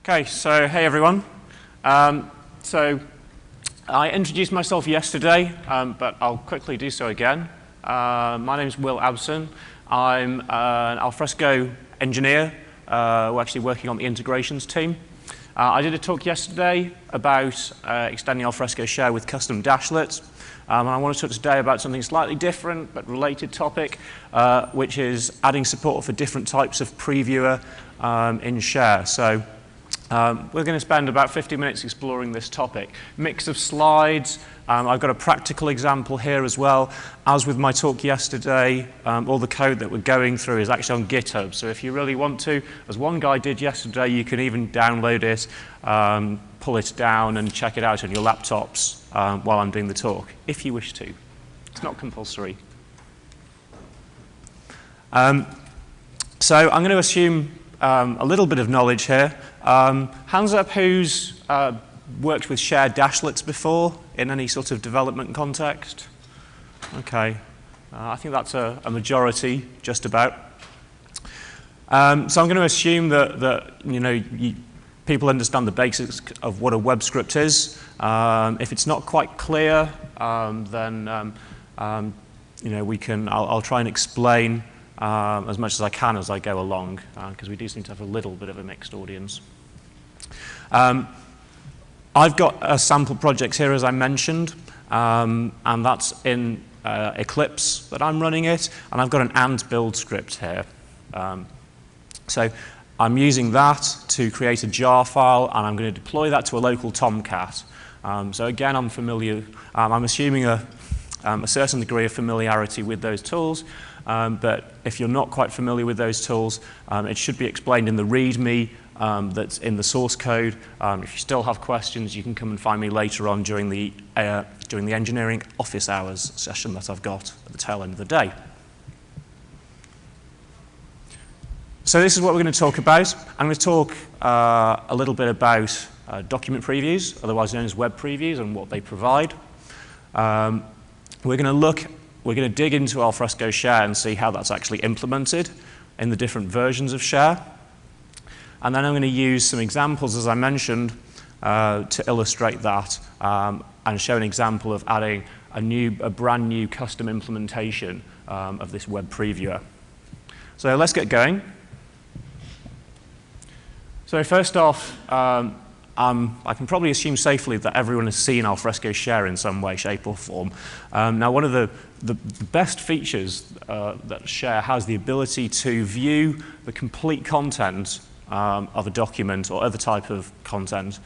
Okay, so hey everyone. So I introduced myself yesterday, but I'll quickly do so again. My name is Abson. I'm an Alfresco engineer. We're actually working on the integrations team. I did a talk yesterday about extending Alfresco share with custom dashlets. And I want to talk today about something slightly different but related topic, which is adding support for different types of previewer in share. So we're going to spend about 50 minutes exploring this topic. Mix of slides. I've got a practical example here as well. As with my talk yesterday, all the code that we're going through is actually on GitHub. So if you really want to, as one guy did yesterday, you can even download it, pull it down and check it out on your laptops while I'm doing the talk, if you wish to. It's not compulsory. So I'm going to assume a little bit of knowledge here. Hands up who's worked with shared dashlets before in any sort of development context? Okay, I think that's a majority, just about. So I'm going to assume that people understand the basics of what a web script is. If it's not quite clear, then I'll try and explain as much as I can as I go along, because we do seem to have a little bit of a mixed audience. I've got a sample project here, as I mentioned, and that's in Eclipse that I'm running it, and I've got an ant build script here. So I'm using that to create a jar file, and I'm going to deploy that to a local Tomcat. So again, I'm assuming a certain degree of familiarity with those tools. But if you're not quite familiar with those tools, it should be explained in the README that's in the source code. If you still have questions, you can come and find me later on during the engineering office hours session that I've got at the tail end of the day. So this is what we're going to talk about. I'm going to talk a little bit about document previews, otherwise known as web previews, and what they provide. We're going to dig into Alfresco share and see how that's actually implemented in the different versions of share. And then I'm going to use some examples, as I mentioned, to illustrate that and show an example of adding a brand new custom implementation of this web previewer. So let's get going. So first off, I can probably assume safely that everyone has seen Alfresco share in some way, shape, or form. Now, one of the best features that share has the ability to view the complete content of a document or other type of content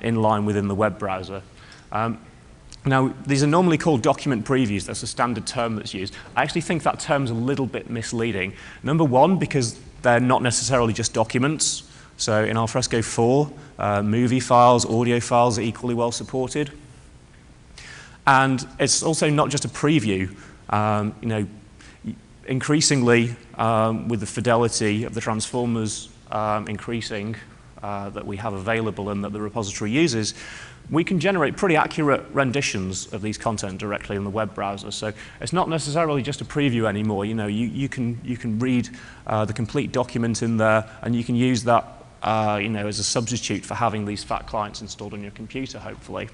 in line within the web browser. Now, these are normally called document previews. That's a standard term that's used. I actually think that term's a little bit misleading. Number one, because they're not necessarily just documents. So in Alfresco 4, movie files, audio files are equally well supported. And it's also not just a preview. Increasingly, with the fidelity of the transformers increasing that we have available and that the repository uses, we can generate pretty accurate renditions of these content directly in the web browser. So it's not necessarily just a preview anymore. You can read the complete document in there, and you can use that as a substitute for having these fat clients installed on your computer, hopefully.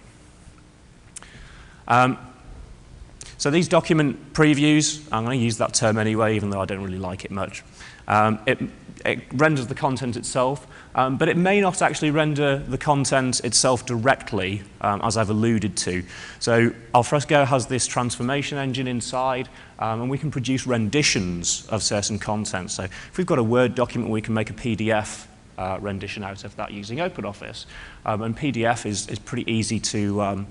So these document previews, I'm going to use that term anyway, even though I don't really like it much. It renders the content itself, but it may not actually render the content itself directly, as I've alluded to. So Alfresco has this transformation engine inside, and we can produce renditions of certain content. So if we've got a Word document, we can make a PDF rendition out of that using OpenOffice. And PDF is pretty easy to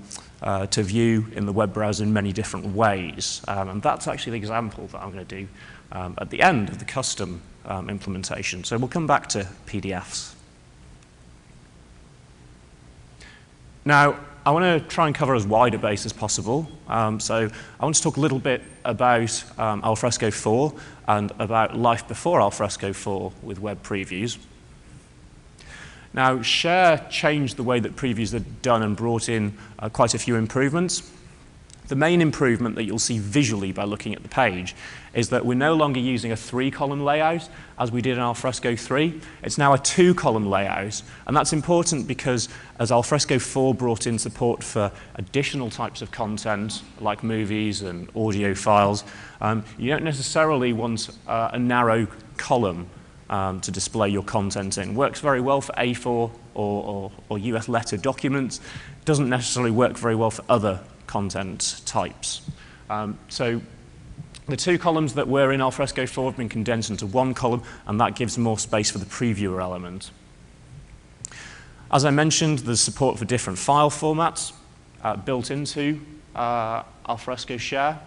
view in the web browser in many different ways. And that's actually the example that I'm going to do at the end of the custom implementation. So we'll come back to PDFs. Now, I want to try and cover as wide a base as possible. So I want to talk a little bit about Alfresco 4 and about life before Alfresco 4 with web previews. Now, share changed the way that previews are done and brought in quite a few improvements. The main improvement that you'll see visually by looking at the page is that we're no longer using a 3-column layout as we did in Alfresco 3. It's now a 2-column layout, and that's important because as Alfresco 4 brought in support for additional types of content like movies and audio files, you don't necessarily want a narrow column to display your content in. Works very well for A4 or US letter documents. Doesn't necessarily work very well for other content types. So the 2 columns that were in Alfresco 4 have been condensed into 1 column, and that gives more space for the previewer element. As I mentioned, there's support for different file formats built into Alfresco Share.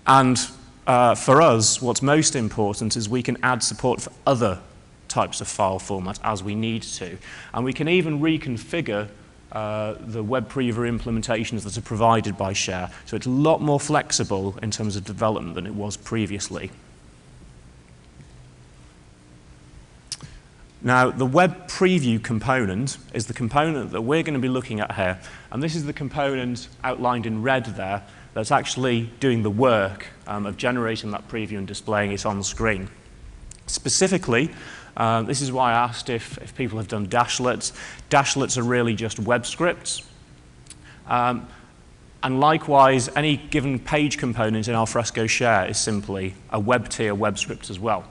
And for us, what's most important is we can add support for other types of file formats as we need to. And we can even reconfigure the web previewer implementations that are provided by Share. So it's a lot more flexible in terms of development than it was previously. Now, the web preview component is the component that we're going to be looking at here. And this is the component outlined in red there that's actually doing the work of generating that preview and displaying it on the screen. Specifically, this is why I asked if people have done dashlets. Dashlets are really just web scripts. And likewise, any given page component in Alfresco Share is simply a web tier web script as well.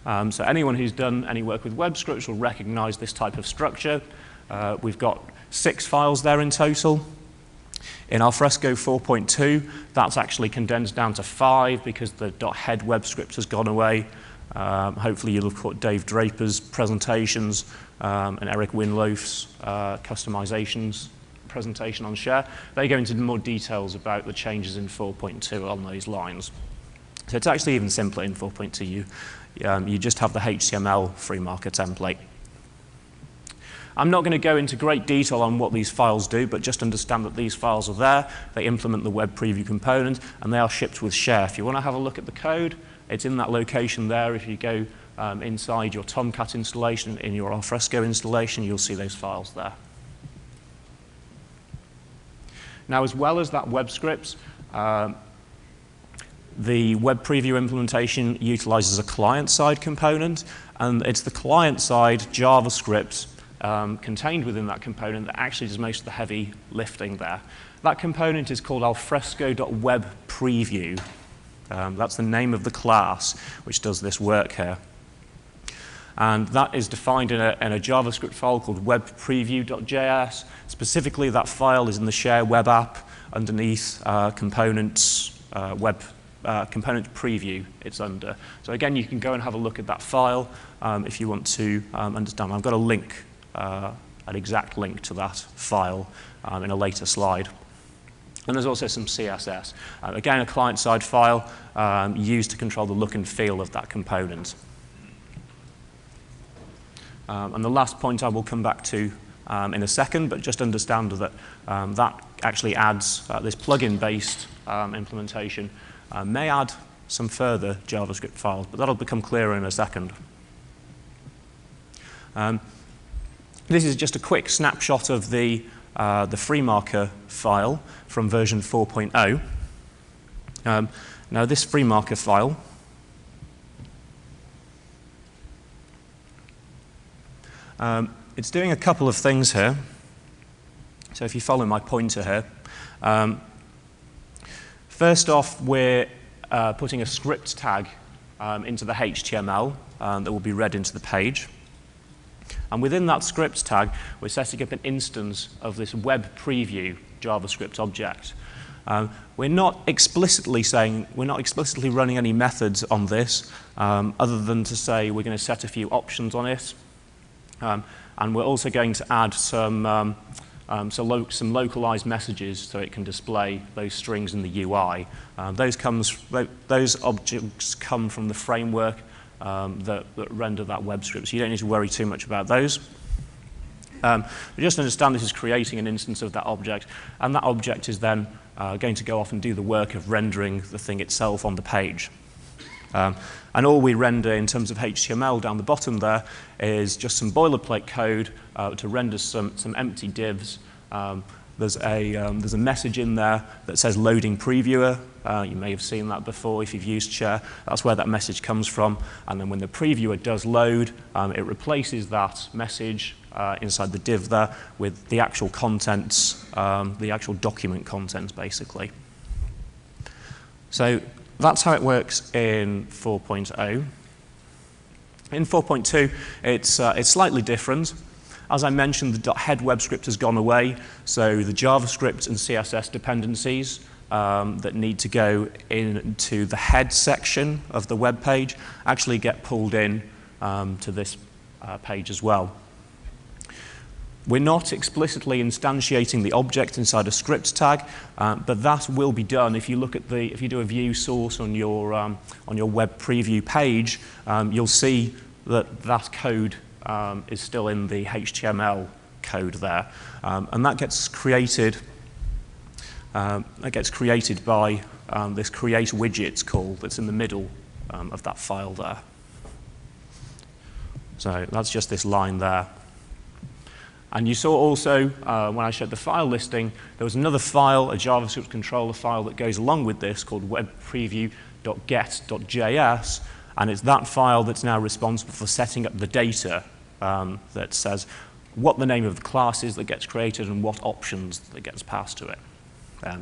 So anyone who's done any work with web scripts will recognize this type of structure. We've got 6 files there in total. In Alfresco 4.2, that's actually condensed down to 5 because the .head web script has gone away. Hopefully you'll have caught Dave Draper's presentations and Eric Winloaf's customizations presentation on Share. They go into more details about the changes in 4.2 on those lines. So it's actually even simpler in 4.2. You just have the HTML free marker template. I'm not going to go into great detail on what these files do, but just understand that these files are there. They implement the web preview component, and they are shipped with Share. If you want to have a look at the code, it's in that location there. If you go inside your Tomcat installation, in your Alfresco installation, you'll see those files there. Now, as well as that web scripts, the web preview implementation utilizes a client-side component, and it's the client-side JavaScript contained within that component that actually does most of the heavy lifting there. That component is called alfresco.webpreview. That's the name of the class which does this work here. And that is defined in a JavaScript file called webpreview.js. Specifically, that file is in the Share web app underneath components, component preview it's under. So again, you can go and have a look at that file if you want to understand. I've got a link, an exact link to that file in a later slide. And there's also some CSS. Again, a client-side file used to control the look and feel of that component. And the last point I will come back to in a second, but just understand that that actually adds this plugin-based implementation may add some further JavaScript files, but that'll become clearer in a second. This is just a quick snapshot of the FreeMarker file from version 4.0. Now, this FreeMarker file it's doing a couple of things here. So if you follow my pointer here, first off, we're putting a script tag into the HTML that will be read into the page. And within that script tag, we're setting up an instance of this web preview JavaScript object. We're not explicitly running any methods on this, other than to say we're going to set a few options on it. And we're also going to add some localized messages so it can display those strings in the UI. Those objects come from the framework that render that web script, so you don't need to worry too much about those. But just understand this is creating an instance of that object, and that object is then going to go off and do the work of rendering the thing itself on the page. And all we render in terms of HTML down the bottom there is just some boilerplate code to render some empty divs there's a message in there that says loading previewer. You may have seen that before if you've used Share. That's where that message comes from. And then when the previewer does load, it replaces that message inside the div there with the actual contents, the actual document contents, basically. So that's how it works in 4.0. In 4.2, it's slightly different. As I mentioned, the .head web script has gone away, so the JavaScript and CSS dependencies that need to go into the head section of the web page actually get pulled in to this page as well. We're not explicitly instantiating the object inside a script tag, but that will be done if you look at if you do a view source on your web preview page, you'll see that code is still in the HTML code there, and that gets created. By this create widgets call that's in the middle of that file there. So that's just this line there. And you saw also, when I showed the file listing, there was another file, a JavaScript controller file that goes along with this called webpreview.get.js, and it's that file that's now responsible for setting up the data that says what the name of the class is that gets created and what options that gets passed to it.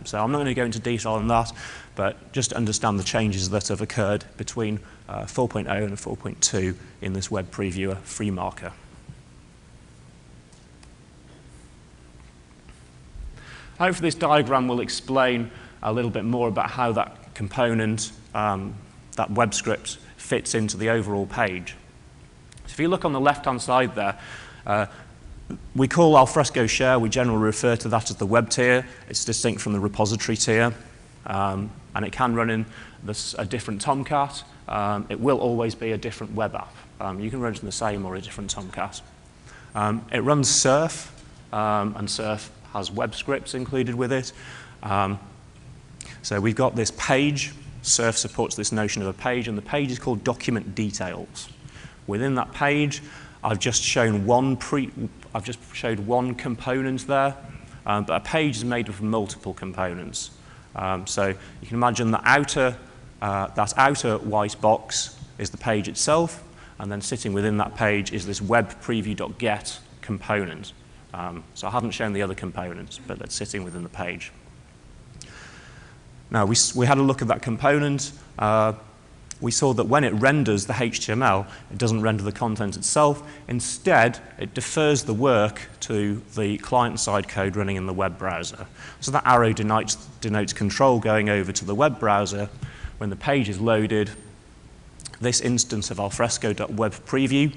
So I'm not going to go into detail on that, but just to understand the changes that have occurred between 4.0 and 4.2 in this web previewer free marker. Hopefully this diagram will explain a little bit more about how that component, that web script, fits into the overall page. So if you look on the left-hand side there, we call Alfresco Share, we generally refer to that as the web tier. It's distinct from the repository tier, and it can run in a different Tomcat. It will always be a different web app. You can run it in the same or a different Tomcat. It runs Surf, and Surf has web scripts included with it. So we've got this page. Surf supports this notion of a page, and the page is called document details. Within that page, I've just showed one component there, but a page is made up of multiple components. So you can imagine that outer white box is the page itself, and then sitting within that page is this webpreview.get component. So I haven't shown the other components, but that's sitting within the page. Now, we had a look at that component. We saw that when it renders the HTML, it doesn't render the content itself. Instead, it defers the work to the client-side code running in the web browser. So that arrow denotes control going over to the web browser. When the page is loaded, this instance of alfresco.webpreview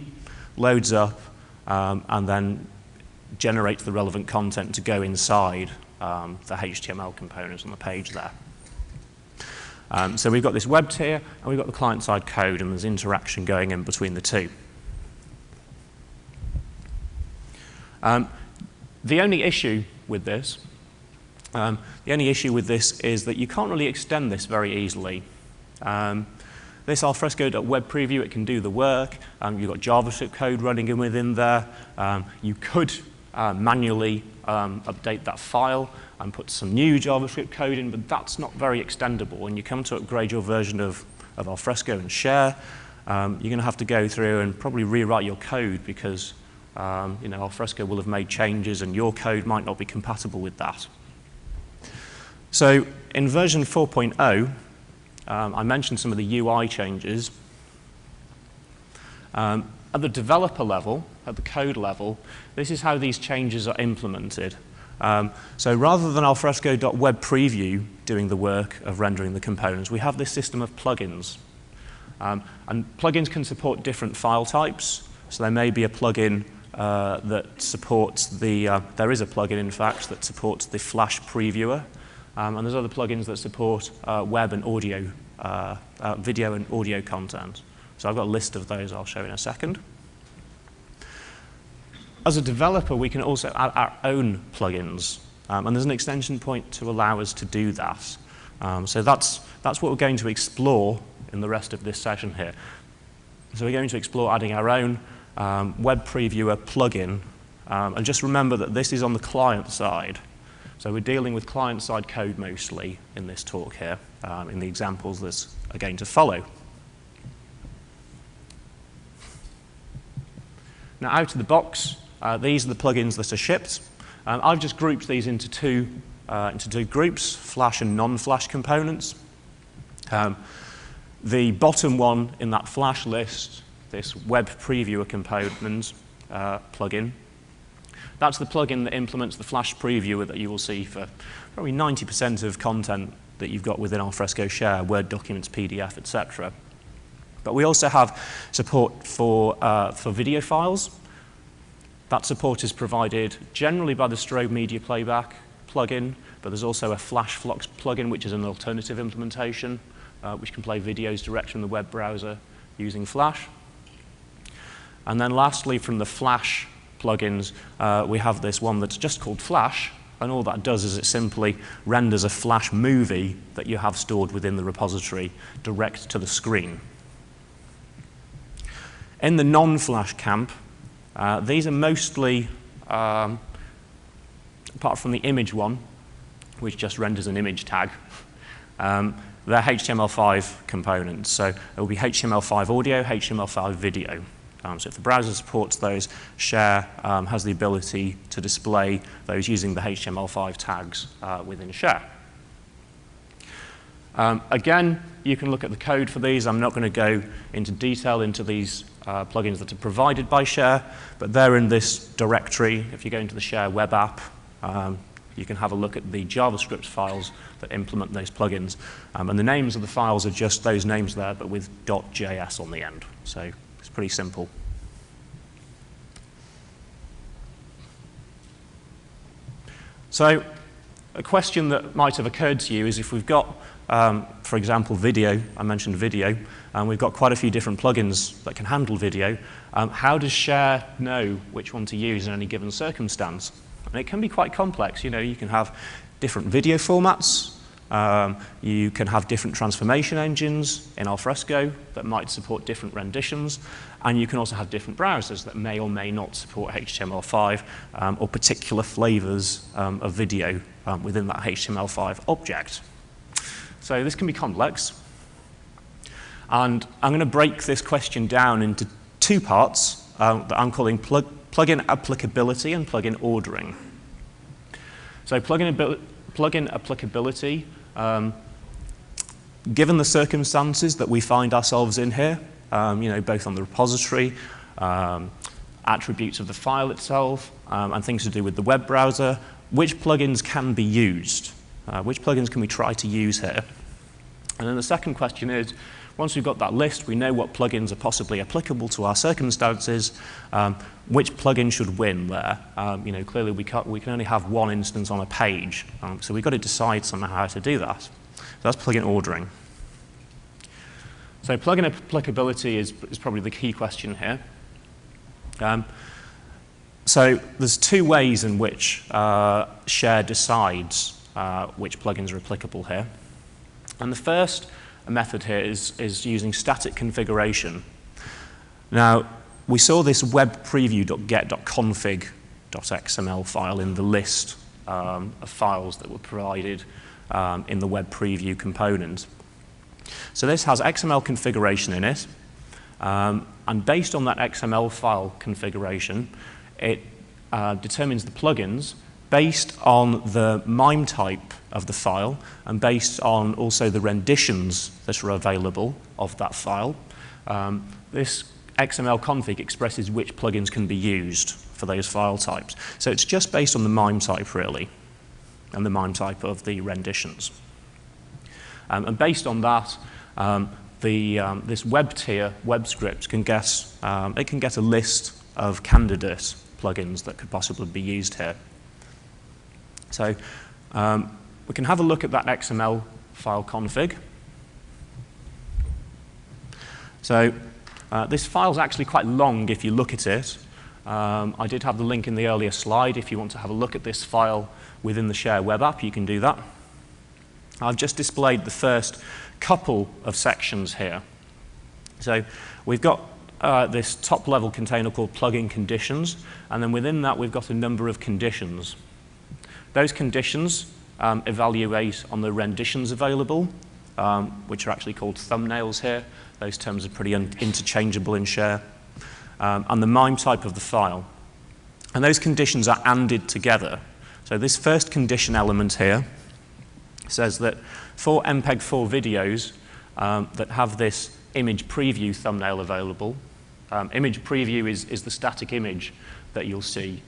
loads up and then generates the relevant content to go inside the HTML components on the page there. So we've got this web tier, and we've got the client-side code, and there's interaction going in between the two. The only issue with this is that you can't really extend this very easily. This alfresco.webpreview, it can do the work. You've got JavaScript code running in within there. You could manually update that file and put some new JavaScript code in, but that's not very extendable. When you come to upgrade your version of Alfresco and Share, you're going to have to go through and probably rewrite your code because Alfresco will have made changes and your code might not be compatible with that. So in version 4.0, I mentioned some of the UI changes. At the developer level, at the code level, this is how these changes are implemented. So rather than alfresco.webpreview doing the work of rendering the components, we have this system of plugins. And plugins can support different file types. So there may be a plugin that supports there is a plugin, in fact, that supports the Flash previewer. And there's other plugins that support web and audio, video and audio content. So I've got a list of those I'll show in a second. As a developer, we can also add our own plugins, and there's an extension point to allow us to do that. So that's what we're going to explore in the rest of this session here. So we're going to explore adding our own web previewer plugin, and just remember that this is on the client side. So we're dealing with client-side code mostly in this talk here, in the examples that are going to follow. Now, out of the box, these are the plugins that are shipped. I've just grouped these into two groups, Flash and non-Flash components. The bottom one in that Flash list, this web previewer component plugin, that's the plugin that implements the Flash previewer that you will see for probably 90% of content that you've got within Alfresco Share, Word documents, PDF, etc. But we also have support for video files. That support is provided generally by the Strobe Media Playback plugin, but there's also a Flash Flux plugin, which is an alternative implementation, which can play videos direct from the web browser using Flash. And then lastly, from the Flash plugins, we have this one that's just called Flash, and all that does is it simply renders a Flash movie that you have stored within the repository direct to the screen. In the non-Flash camp, these are mostly, apart from the image one, which just renders an image tag, they're HTML5 components. So it will be HTML5 audio, HTML5 video. So if the browser supports those, Share has the ability to display those using the HTML5 tags within Share. Again, you can look at the code for these. I'm not going to go into detail into these plugins that are provided by Share, but they're in this directory. If you go into the Share web app, you can have a look at the JavaScript files that implement those plugins. And the names of the files are just those names there, but with .js on the end. So it's pretty simple. So a question that might have occurred to you is if we've got, for example, video, I mentioned video, and we've got quite a few different plugins that can handle video, how does Share know which one to use in any given circumstance? And it can be quite complex. You know, you can have different video formats. You can have different transformation engines in Alfresco that might support different renditions. And you can also have different browsers that may or may not support HTML5 or particular flavors of video within that HTML5 object. So this can be complex. And I'm going to break this question down into two parts that I'm calling plugin applicability and plugin ordering. So plugin applicability, given the circumstances that we find ourselves in here, you know, both on the repository, attributes of the file itself, and things to do with the web browser, which plugins can be used? Which plugins can we try to use here? And then the second question is, once we've got that list, we know what plugins are possibly applicable to our circumstances, which plugin should win there. You know, clearly we can only have one instance on a page, so we've got to decide somehow how to do that. So that's plugin ordering. So plugin applicability is probably the key question here. So there's two ways in which Share decides which plugins are applicable here. And the first method here is using static configuration. Now, we saw this web preview.get.config.xml file in the list of files that were provided in the web preview component. So this has XML configuration in it, and based on that XML file configuration, it determines the plugins based on the MIME type of the file and based on also the renditions that are available of that file. This XML config expresses which plugins can be used for those file types. So it's just based on the MIME type, really, and the MIME type of the renditions. And based on that, this web tier, web script, can get a list of candidate plugins that could possibly be used here. So we can have a look at that XML file config. So this file is actually quite long if you look at it. I did have the link in the earlier slide. If you want to have a look at this file within the Share web app, you can do that. I've just displayed the first couple of sections here. So we've got this top-level container called plugin conditions, and then within that we've got a number of conditions. those conditions evaluate on the renditions available, which are actually called thumbnails here. Those terms are pretty interchangeable in Share. And the MIME type of the file. And those conditions are ANDed together. So this first condition element here says that for MPEG-4 videos that have this image preview thumbnail available, image preview is the static image that you'll see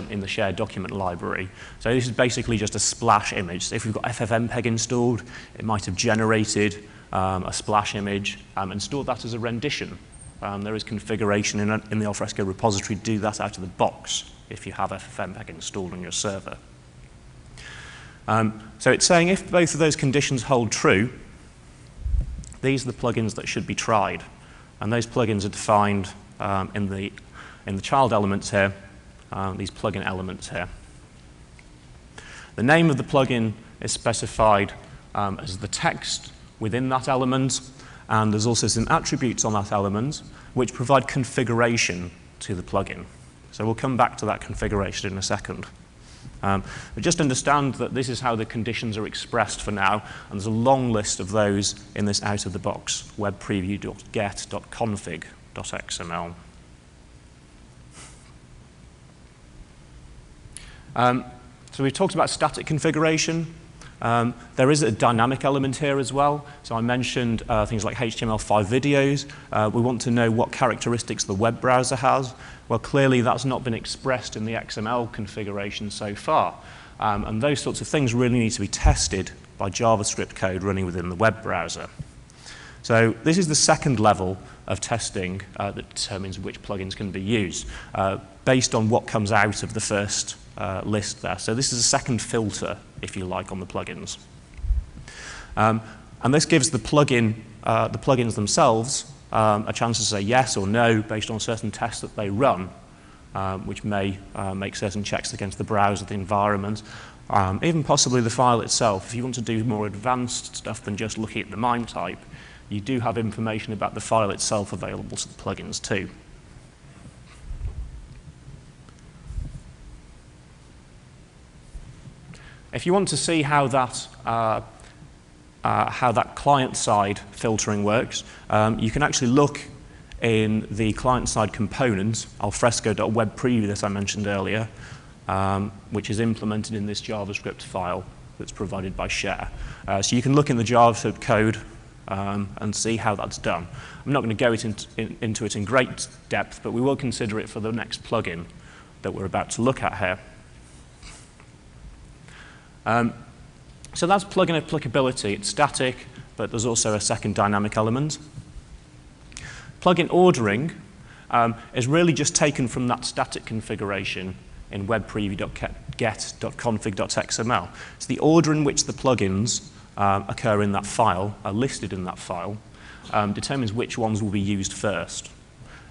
in the shared document library. So this is basically just a splash image. So if we've got FFmpeg installed, it might have generated a splash image and stored that as a rendition. There is configuration in the Alfresco repository to do that out of the box if you have FFmpeg installed on your server. So it's saying if both of those conditions hold true, these are the plugins that should be tried. And those plugins are defined in the child elements here, these plugin elements here. The name of the plugin is specified as the text within that element, and there's also some attributes on that element which provide configuration to the plugin. So we'll come back to that configuration in a second. But just understand that this is how the conditions are expressed for now, and there's a long list of those in this out-of-the-box webpreview.get.config.xml. So we've talked about static configuration. There is a dynamic element here as well. So I mentioned things like HTML5 videos. We want to know what characteristics the web browser has. Well, clearly that's not been expressed in the XML configuration so far. And those sorts of things really need to be tested by JavaScript code running within the web browser. So this is the second level of testing that determines which plugins can be used based on what comes out of the first list there. So this is a second filter, if you like, on the plugins. And this gives the plugins themselves a chance to say yes or no based on certain tests that they run, which may make certain checks against the browser, the environment, even possibly the file itself. If you want to do more advanced stuff than just looking at the MIME type, you do have information about the file itself available to the plugins too. If you want to see how that client-side filtering works, you can actually look in the client-side component, alfresco.webpreview that I mentioned earlier, which is implemented in this JavaScript file that's provided by Share. So you can look in the JavaScript code and see how that's done. I'm not going to go into it in great depth, but we will consider it for the next plugin that we're about to look at here. So that's plugin applicability. It's static, but there's also a second dynamic element. Plugin ordering is really just taken from that static configuration in webpreview.get.config.xml. It's the order in which the plugins occur in that file, are listed in that file, determines which ones will be used first.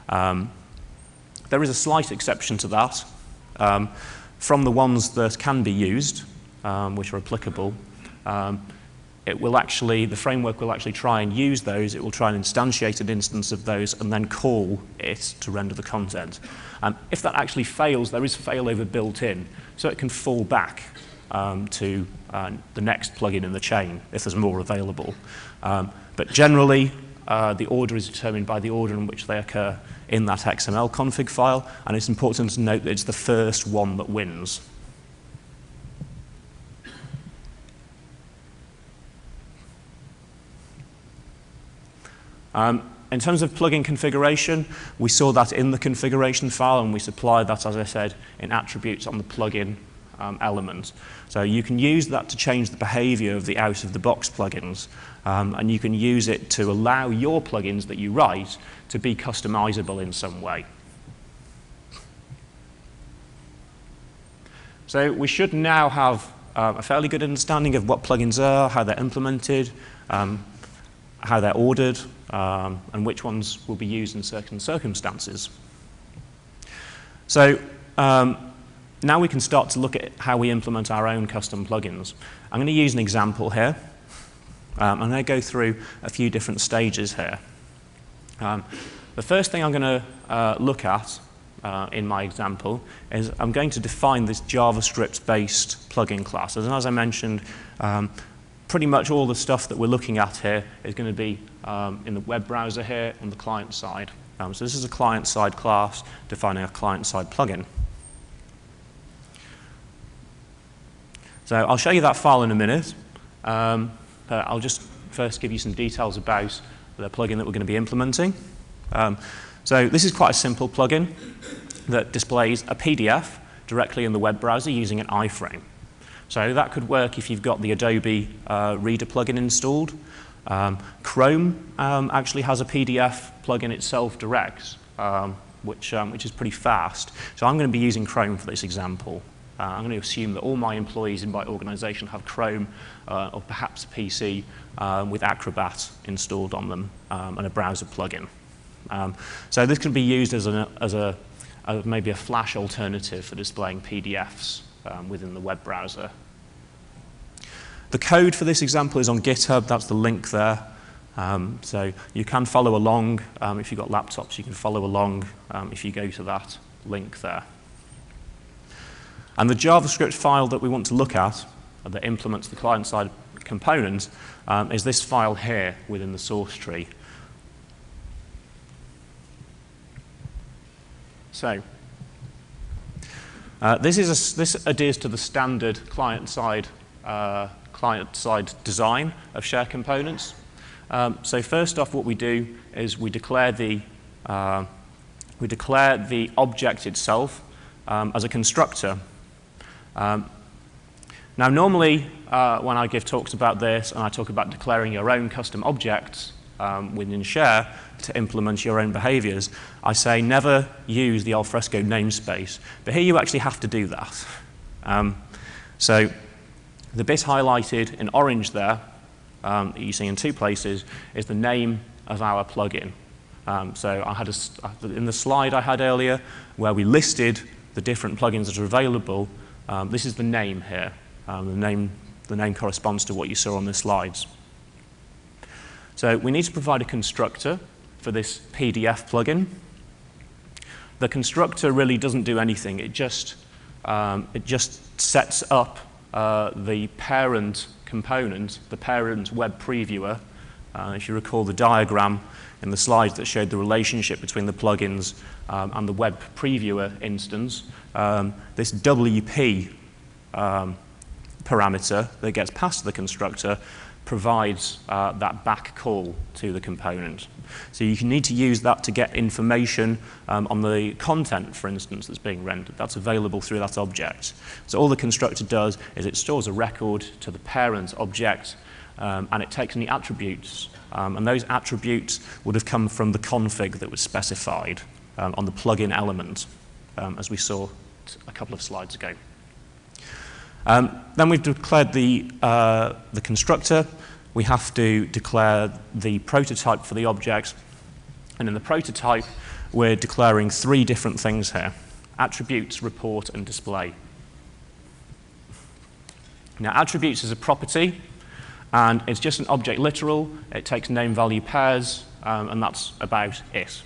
There is a slight exception to that. From the ones that can be used, which are applicable, the framework will actually try and use those. It will try and instantiate an instance of those and then call it to render the content. If that actually fails, there is failover built in, so it can fall back to the next plugin in the chain if there's more available. But generally, the order is determined by the order in which they occur in that XML config file, and it's important to note that it's the first one that wins. In terms of plugin configuration, we saw that in the configuration file, and we supply that, as I said, in attributes on the plugin element. So you can use that to change the behavior of the out-of-the-box plugins, and you can use it to allow your plugins that you write to be customizable in some way. So we should now have a fairly good understanding of what plugins are, how they're implemented, how they're ordered, and which ones will be used in certain circumstances. So now we can start to look at how we implement our own custom plugins. I'm going to use an example here. I'm going to go through a few different stages here. The first thing I'm going to look at in my example is I'm going to define this JavaScript-based plugin class. And as I mentioned, pretty much all the stuff that we're looking at here is going to be in the web browser here on the client side. So this is a client-side class defining a client-side plugin. So I'll show you that file in a minute. But I'll just first give you some details about the plugin that we're going to be implementing. So this is quite a simple plugin that displays a PDF directly in the web browser using an iframe. So that could work if you've got the Adobe Reader plugin installed. Chrome actually has a PDF plugin itself direct, which is pretty fast. So I'm going to be using Chrome for this example. I'm going to assume that all my employees in my organization have Chrome or perhaps a PC with Acrobat installed on them and a browser plugin. So this can be used as maybe a Flash alternative for displaying PDFs within the web browser. The code for this example is on GitHub. That's the link there. So you can follow along. If you've got laptops, you can follow along if you go to that link there. And the JavaScript file that we want to look at that implements the client-side component is this file here within the source tree. So this adheres to the standard client-side design of share components. So first off, what we do is we declare the object itself as a constructor. Now, normally, when I give talks about this and I talk about declaring your own custom objects within Share to implement your own behaviors, I say never use the Alfresco namespace. But here you actually have to do that. So the bit highlighted in orange there, that you see in two places, is the name of our plugin. So I had in the slide I had earlier where we listed the different plugins that are available. This is the name here. The name corresponds to what you saw on the slides. So we need to provide a constructor for this PDF plugin. The constructor really doesn't do anything. It just sets up the parent component, the parent web previewer. If you recall the diagram in the slides that showed the relationship between the plugins and the web previewer instance, this WP parameter that gets passed to the constructor provides that back call to the component. So you need to use that to get information on the content, for instance, that's being rendered. That's available through that object. So all the constructor does is it stores a record to the parent object, and it takes any attributes. And those attributes would have come from the config that was specified on the plugin element, as we saw a couple of slides ago. Then we've declared the constructor. We have to declare the prototype for the object. And in the prototype, we're declaring three different things here: attributes, report, and display. Now, attributes is a property, and it's just an object literal. It takes name-value pairs, and that's about it.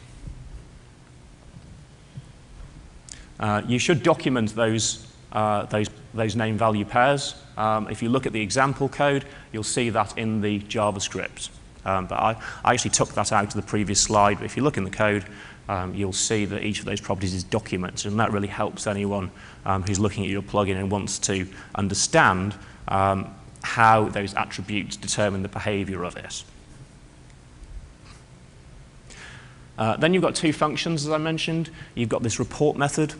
You should document those name-value pairs. If you look at the example code, you'll see that in the JavaScript. But I actually took that out of the previous slide. But if you look in the code, you'll see that each of those properties is documented, and that really helps anyone who's looking at your plugin and wants to understand how those attributes determine the behavior of it. Then you've got two functions, as I mentioned. You've got this report method.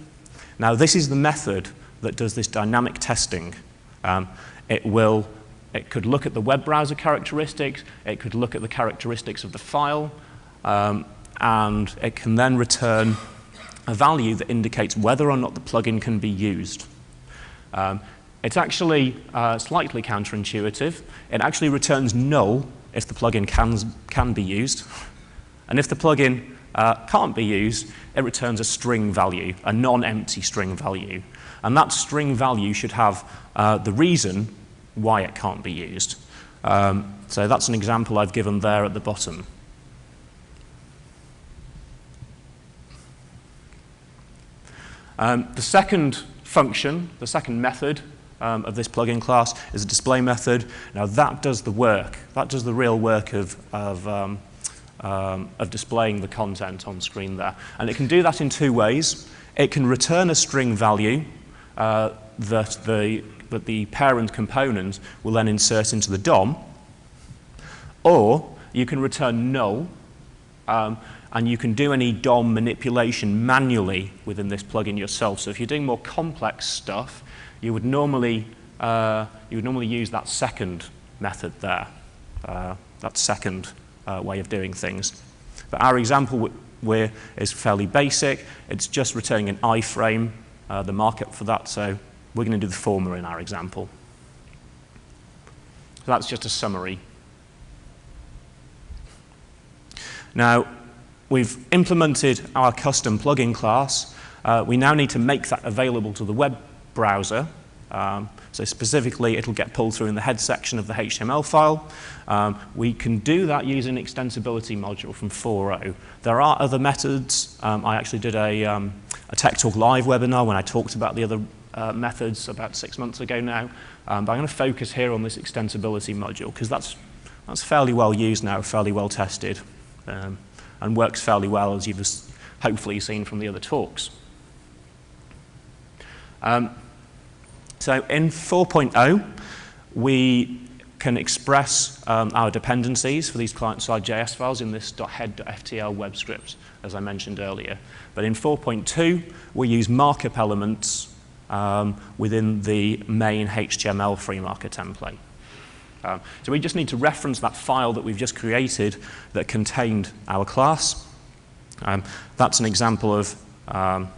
Now, this is the method that does this dynamic testing. It could look at the web browser characteristics, it could look at the characteristics of the file, and it can then return a value that indicates whether or not the plugin can be used. It's actually slightly counterintuitive. It actually returns null if the plugin can be used. And if the plugin can't be used, it returns a string value, a non-empty string value. And that string value should have the reason why it can't be used. So that's an example I've given there at the bottom. The second function, the second method of this plugin class is a display method. Now that does the work. That does the real work of displaying the content on screen there. And it can do that in two ways. It can return a string value that the parent component will then insert into the DOM, or you can return null, and you can do any DOM manipulation manually within this plugin yourself. So if you're doing more complex stuff, you would normally use that second method there, that second way of doing things. But our example is fairly basic. It's just returning an iframe, the markup for that. So we're going to do the former in our example. So that's just a summary. Now, we've implemented our custom plugin class. We now need to make that available to the web browser. So specifically, it'll get pulled through in the head section of the HTML file. We can do that using an extensibility module from 4.0. There are other methods. I actually did a Tech Talk Live webinar when I talked about the other methods about 6 months ago now. But I'm going to focus here on this extensibility module because that's fairly well used now, fairly well tested, and works fairly well, as you've hopefully seen from the other talks. So in 4.0, we can express our dependencies for these client-side JS files in this .head.ftl web script, as I mentioned earlier. But in 4.2, we use markup elements within the main HTML free marker template. So we just need to reference that file that we've just created that contained our class. That's an example of how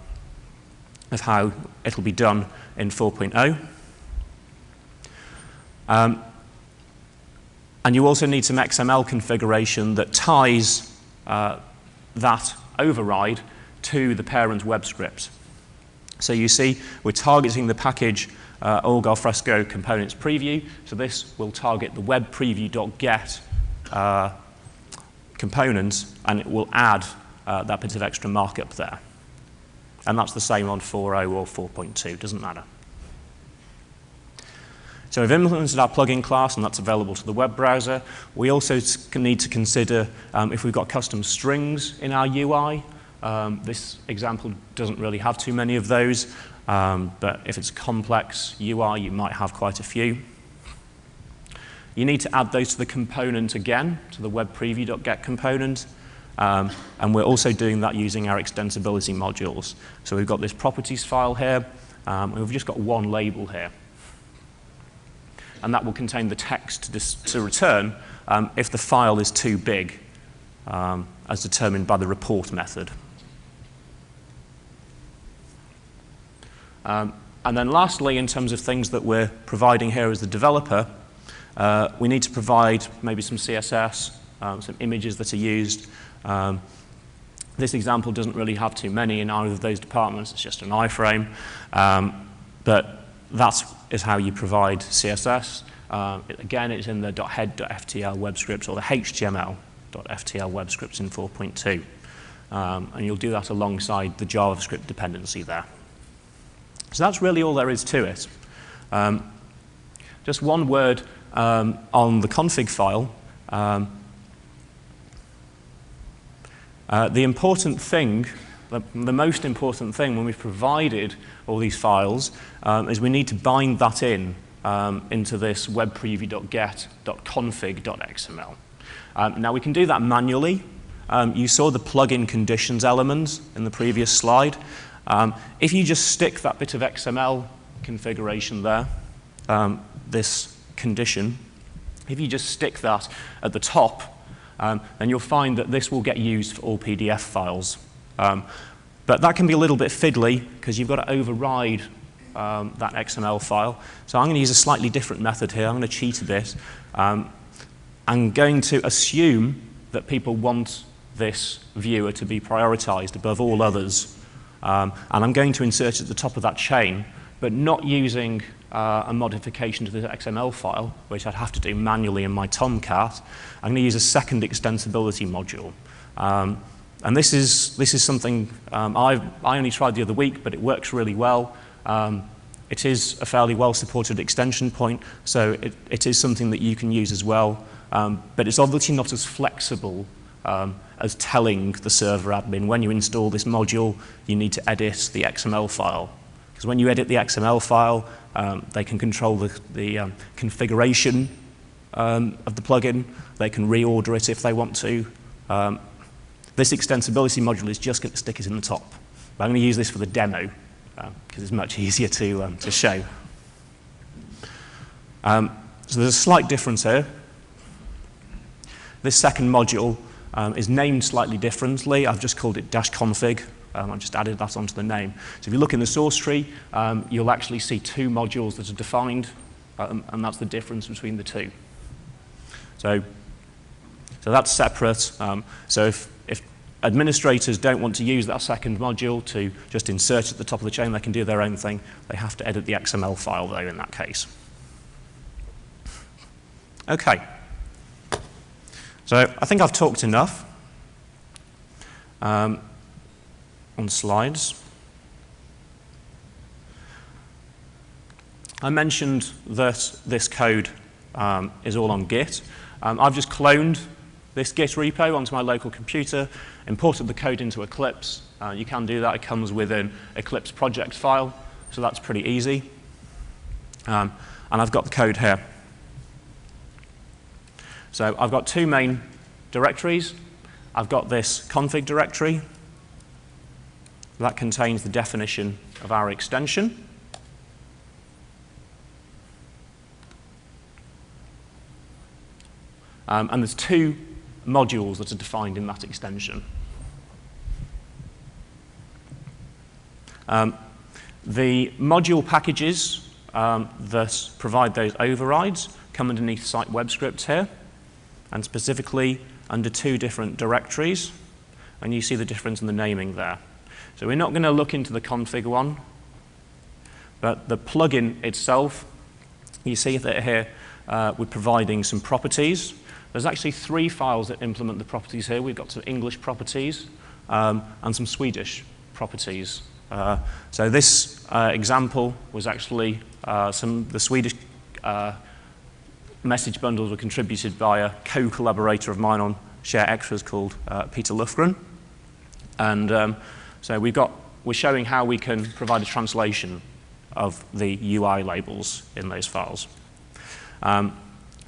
it'll be done in 4.0. And you also need some XML configuration that ties that override to the parent web script. So you see, we're targeting the package org Alfresco components preview. So this will target the web preview.get components, and it will add that bit of extra markup there. And that's the same on 4.0 or 4.2, doesn't matter. So we've implemented our plugin class, and that's available to the web browser. We also need to consider if we've got custom strings in our UI. This example doesn't really have too many of those, but if it's a complex UI, you might have quite a few. You need to add those to the component again, to the web preview.get component. And we're also doing that using our extensibility modules. So we've got this properties file here, and we've just got one label here. And that will contain the text to return if the file is too big, as determined by the report method. And then lastly, in terms of things that we're providing here as the developer, we need to provide maybe some CSS, some images that are used. This example doesn't really have too many in either of those departments. It's just an iframe. But that is how you provide CSS. Again, it's in the .head.ftl web scripts or the HTML.ftl web scripts in 4.2. And you'll do that alongside the JavaScript dependency there. So that's really all there is to it. Just one word on the config file. The important thing, the most important thing when we've provided all these files is we need to bind that in into this web preview.get.config.xml. Now we can do that manually. You saw the plugin conditions element in the previous slide. If you just stick that bit of XML configuration there, this condition, if you just stick that at the top, then you'll find that this will get used for all PDF files. But that can be a little bit fiddly because you've got to override that XML file. So I'm going to use a slightly different method here. I'm going to cheat a bit. I'm going to assume that people want this viewer to be prioritized above all others. And I'm going to insert it at the top of that chain, but not using a modification to the XML file, which I'd have to do manually in my Tomcat. I'm going to use a second extensibility module. And this is something I only tried the other week, but it works really well. It is a fairly well-supported extension point, so it is something that you can use as well. But it's obviously not as flexible as telling the server admin, when you install this module, you need to edit the XML file. Because when you edit the XML file, they can control the configuration of the plugin. They can reorder it if they want to. This extensibility module is just going to stick it in the top. But I'm going to use this for the demo, because it's much easier to show. So there's a slight difference here. This second module is named slightly differently. I've just called it -config. I've just added that onto the name. So if you look in the source tree, you'll actually see two modules that are defined, and that's the difference between the two. So that's separate. So if administrators don't want to use that second module to just insert at the top of the chain, they can do their own thing. They have to edit the XML file, though, in that case. OK. So I think I've talked enough on slides. I mentioned that this code is all on Git. I've just cloned this Git repo onto my local computer, imported the code into Eclipse. You can do that. It comes with an Eclipse project file, so that's pretty easy. And I've got the code here. So I've got two main directories. I've got this config directory. That contains the definition of our extension. And there's two modules that are defined in that extension. The module packages that provide those overrides come underneath site web scripts here, and specifically under two different directories. And you see the difference in the naming there. So we're not going to look into the config one, but the plugin itself, you see that here we're providing some properties. There's actually three files that implement the properties here. We've got some English properties and some Swedish properties. So this example was actually the Swedish message bundles were contributed by a co-collaborator of mine on Share Extras called Peter Lufgren. And so we're showing how we can provide a translation of the UI labels in those files.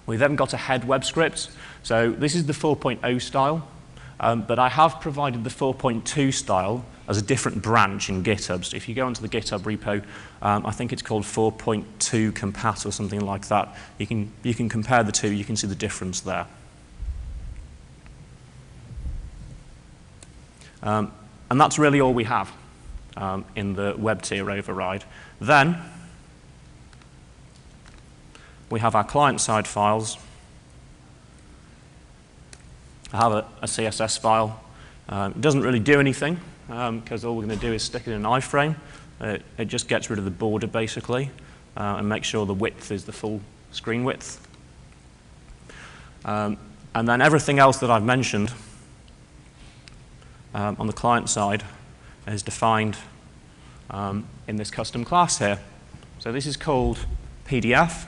We've then got a head web script. So this is the 4.0 style, but I have provided the 4.2 style as a different branch in GitHub. So if you go onto the GitHub repo, I think it's called 4.2 compat or something like that. You can compare the two. You can see the difference there. And that's really all we have in the web tier override. Then we have our client-side files. I have a CSS file. It doesn't really do anything because all we're going to do is stick it in an iframe. It just gets rid of the border, basically, and makes sure the width is the full screen width. And then everything else that I've mentioned on the client side is defined in this custom class here. So this is called PDF.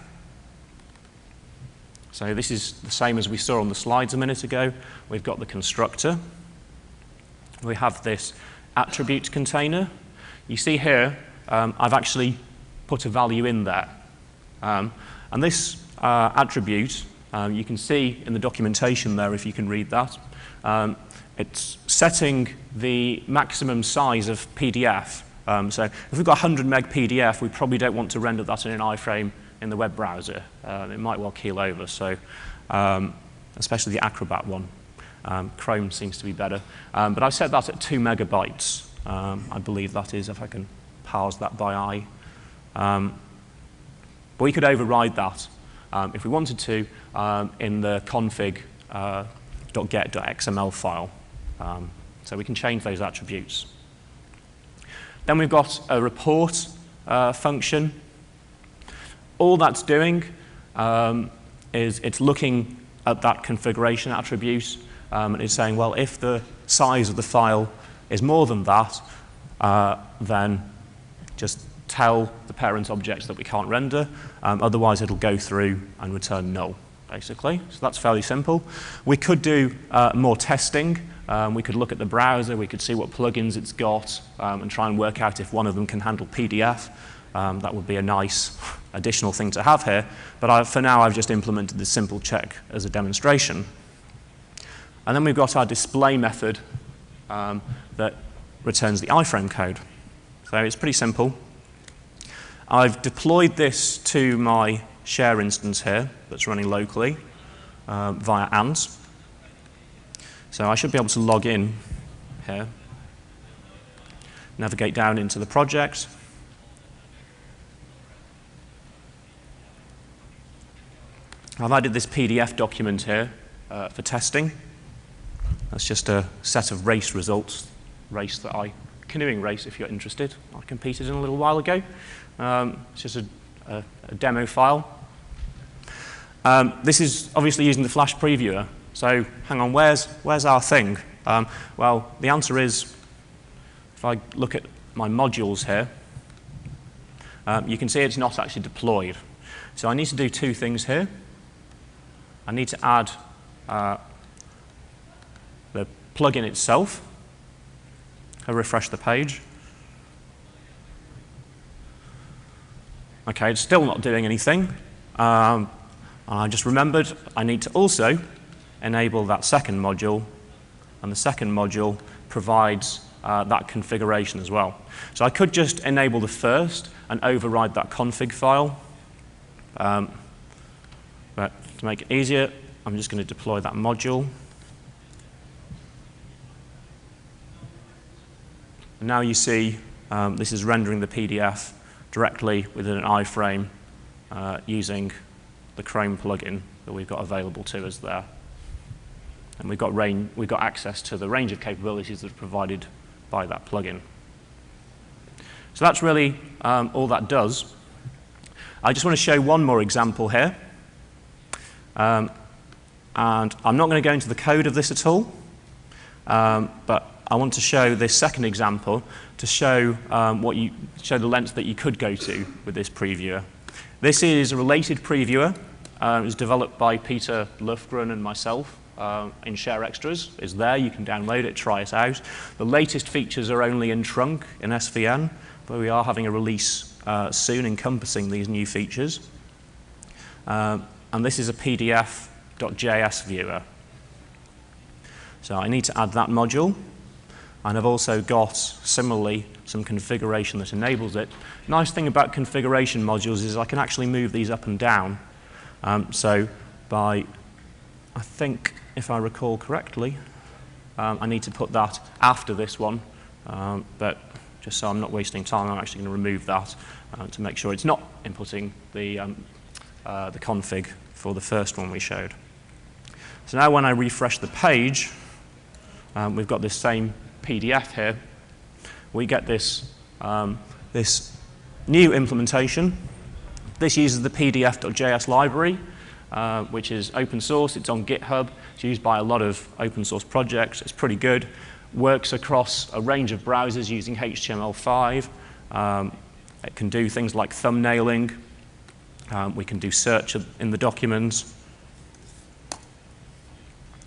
So this is the same as we saw on the slides a minute ago. We've got the constructor. We have this attribute container. You see here, I've actually put a value in there. And this attribute, you can see in the documentation there, if you can read that. It's setting the maximum size of PDF. So if we've got 100 meg PDF, we probably don't want to render that in an iframe in the web browser. It might well keel over, so especially the Acrobat one. Chrome seems to be better. But I've set that at 2 megabytes. I believe that is, if I can parse that by eye. But we could override that if we wanted to in the config.get.xml file. So we can change those attributes. Then we've got a report function. All that's doing is it's looking at that configuration attribute and it's saying, well, if the size of the file is more than that, then just tell the parent object that we can't render. Otherwise, it'll go through and return null, basically. So that's fairly simple. We could do more testing. We could look at the browser. We could see what plugins it's got and try and work out if one of them can handle PDF. That would be a nice additional thing to have here. But for now, I've just implemented this simple check as a demonstration. And then we've got our display method that returns the iframe code. So it's pretty simple. I've deployed this to my share instance here that's running locally via add-ons. So I should be able to log in here, navigate down into the project. I've added this PDF document here for testing. That's just a set of race results, canoeing race if you're interested. I competed in a little while ago. It's just a demo file. This is obviously using the Flash previewer. So hang on, where's our thing? Well, the answer is, if I look at my modules here, you can see it's not actually deployed. So I need to do two things here. I need to add the plugin itself. I'll refresh the page. Okay, it's still not doing anything. I just remembered I need to also enable that second module, and the second module provides that configuration as well. So I could just enable the first and override that config file. But to make it easier, I'm just going to deploy that module. And now you see this is rendering the PDF directly within an iframe using the Chrome plugin that we've got available to us there. And we've got access to the range of capabilities that are provided by that plugin. So that's really all that does. I just want to show one more example here. And I'm not going to go into the code of this at all, but I want to show this second example to show the length that you could go to with this previewer. This is a related previewer. It was developed by Peter Lufgren and myself in Share Extras. It's there. You can download it, try it out. The latest features are only in trunk in SVN, but we are having a release soon encompassing these new features. And this is a PDF.js viewer. So I need to add that module. And I've also got, similarly, some configuration that enables it. Nice thing about configuration modules is I can actually move these up and down. So I think, if I recall correctly, I need to put that after this one. But just so I'm not wasting time, I'm actually going to remove that to make sure it's not inputting the config for the first one we showed. So now when I refresh the page, we've got this same PDF here. We get this, this new implementation. This uses the PDF.js library, which is open source. It's on GitHub. It's used by a lot of open source projects. It's pretty good. Works across a range of browsers using HTML5. It can do things like thumbnailing. We can do search in the documents.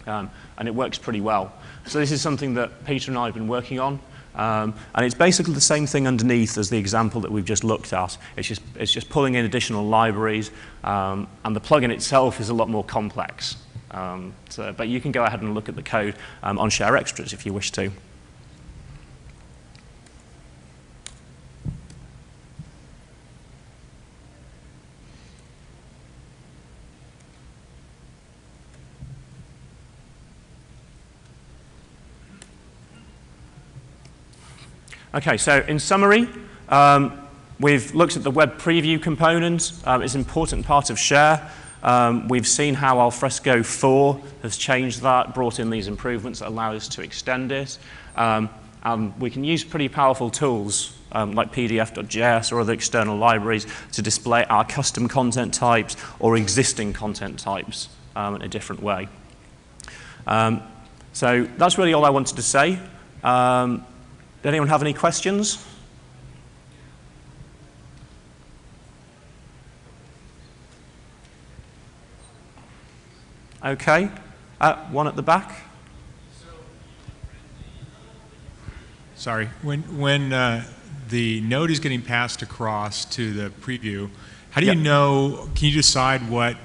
And it works pretty well. So this is something that Peter and I have been working on. And it's basically the same thing underneath as the example that we've just looked at. It's just pulling in additional libraries. And the plugin itself is a lot more complex. But you can go ahead and look at the code on Share Extras if you wish to. Okay, so in summary, we've looked at the web preview component. It's an important part of Share. We've seen how Alfresco 4 has changed that, brought in these improvements that allow us to extend it. We can use pretty powerful tools like PDF.js or other external libraries to display our custom content types or existing content types in a different way. So that's really all I wanted to say. Did anyone have any questions? Okay. One at the back. Sorry. When the node is getting passed across to the preview, how do you know, can you decide what,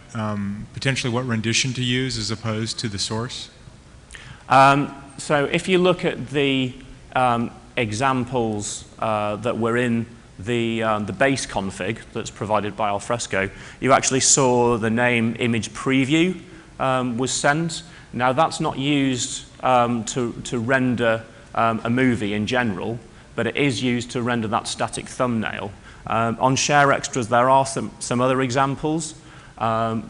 potentially what rendition to use as opposed to the source? So if you look at the examples that were in the base config that's provided by Alfresco, you actually saw the name image preview was sent. Now that's not used to render a movie in general, but it is used to render that static thumbnail. On Share Extras there are some other examples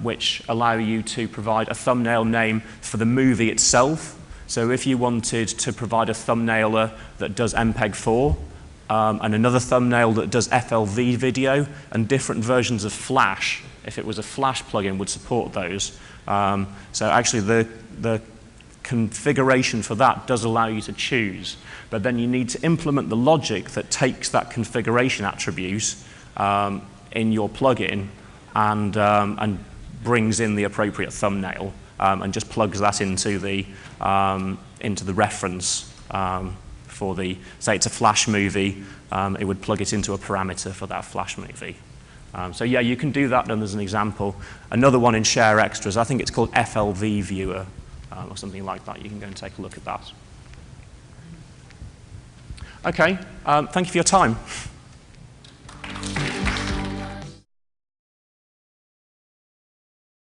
which allow you to provide a thumbnail name for the movie itself. So if you wanted to provide a thumbnailer that does MPEG-4 and another thumbnail that does FLV video and different versions of Flash, if it was a Flash plugin, would support those. So actually the configuration for that does allow you to choose, but then you need to implement the logic that takes that configuration attribute in your plugin and brings in the appropriate thumbnail and just plugs that into the reference for the, say it's a Flash movie, it would plug it into a parameter for that Flash movie. So yeah, you can do that, and there's an example. Another one in Share Extras, I think it's called FLV Viewer or something like that. You can go and take a look at that. Okay, thank you for your time.